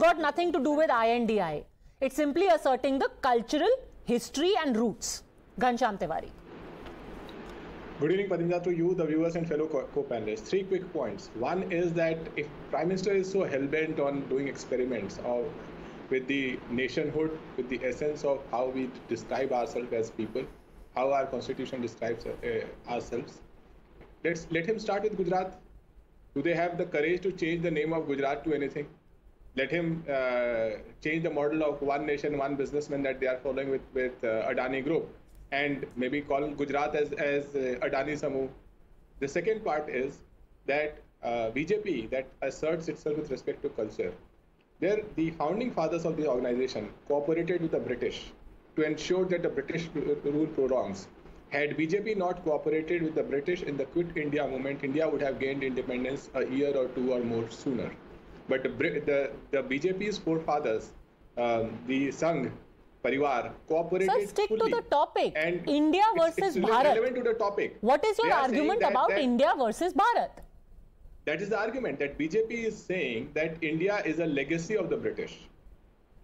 got nothing to do with INDI. It's simply asserting the cultural history and roots. Ghanshyam Tiwari. Good evening, Padinja, to you, the viewers and fellow co-panelists. 3 quick points. One is that if Prime Minister is so hell-bent on doing experiments with the nationhood, with the essence of how we describe ourselves as people, how our constitution describes ourselves, let him start with Gujarat. Do they have the courage to change the name of Gujarat to anything? Let him change the model of one nation, one businessman that they are following with Adani Group, and maybe call Gujarat as Adani Samooh. The second part is that BJP that asserts itself with respect to culture. The founding fathers of the organization cooperated with the British to ensure that the British rule prolongs. Had BJP not cooperated with the British in the Quit India movement, India would have gained independence a year or two or more sooner. But the BJP's forefathers, the Sangh Parivar, cooperated. Sir, stick fully. To the topic. And India versus it's Bharat. relevant to the topic. What is your argument about India versus Bharat? That is the argument, that BJP is saying that India is a legacy of the British.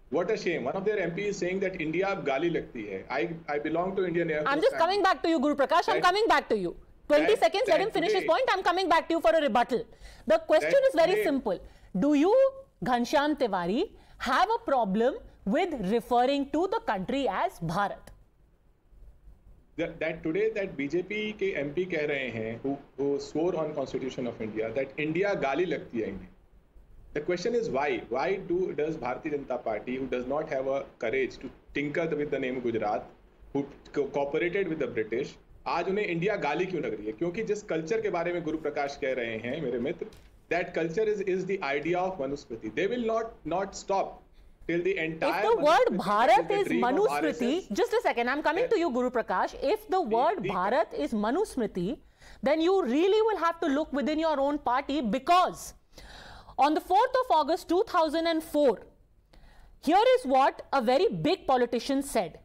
What a shame. One of their MPs is saying that India gali lagti hai. I belong to Indian Air Force. I'm just coming back to you, Guru Prakash. I'm coming back to you. 20 seconds, let him finish his point. I'm coming back to you for a rebuttal. The question is very simple. Do you, Ghanshyam Tiwari, have a problem with referring to the country as Bharat? That today that BJP के MP कह रहे हैं who swore on Constitution of India that India गाली लगती है इन्हें. The question is why? Why does Bharatiya Janata Party, who does not have a courage to tinker with the name Gujarat, who cooperated with the British, आज उन्हें India गाली क्यों लग रही है? क्योंकि जिस कल्चर के बारे में गुरु प्रकाश कह रहे हैं मेरे मित्र, that culture is the idea of Manusmriti. They will not stop. Till the entire if the word Bharat is Manusmriti, just a second, I'm coming to you, Guru Prakash. If the word Bharat is Manusmriti, then you really will have to look within your own party, because on the 4th of August 2004, here is what a very big politician said.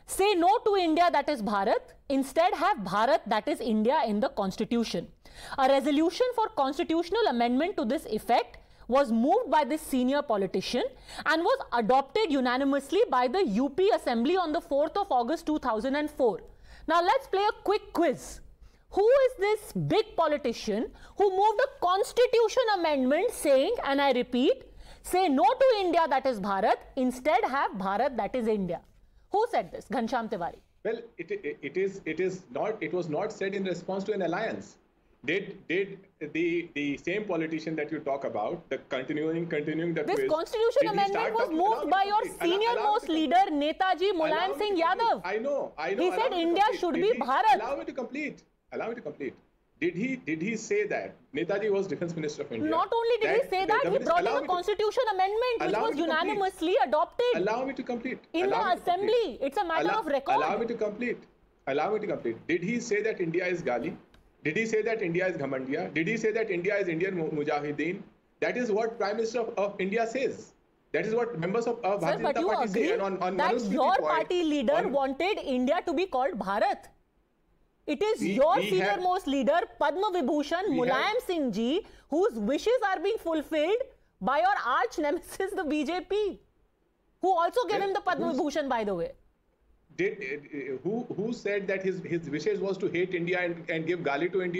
Say no to India, that is Bharat. Instead have Bharat, that is India, in the constitution. A resolution for constitutional amendment to this effect was moved by this senior politician and was adopted unanimously by the UP Assembly on the 4th of August 2004. Now let's play a quick quiz. Who is this big politician who moved a constitution amendment saying, and I repeat, say no to India, that is Bharat, instead have Bharat, that is India? Who said this? Ghanshyam Tiwari. Well, it was not said in response to an alliance. Did the same politician that you talk about, the continuing the this quiz, constitution amendment was moved by your senior most leader, Netaji Mulayam Singh Yadav. I know. He said India should be Bharat. Allow me to complete. Did he say that? Netaji was Defense Minister of India. Not only did he say that, he brought in a constitution amendment which was unanimously adopted. Allow me to complete. In the assembly. It's a matter of record. Allow me to complete. Did he say that India is Gali? Did he say that India is Ghamandiya? Did he say that India is Indian Mujahideen? That is what Prime Minister of India says. That is what members of Bharatiya Janata Party say. And on that your party leader wanted India to be called Bharat. It is your senior most leader, Padma Vibhushan Mulayam Singh Ji, whose wishes are being fulfilled by your arch nemesis, the BJP, who also gave him the Padma Vibhushan, by the way. Who said that his wishes was to hate India and give Gali to India?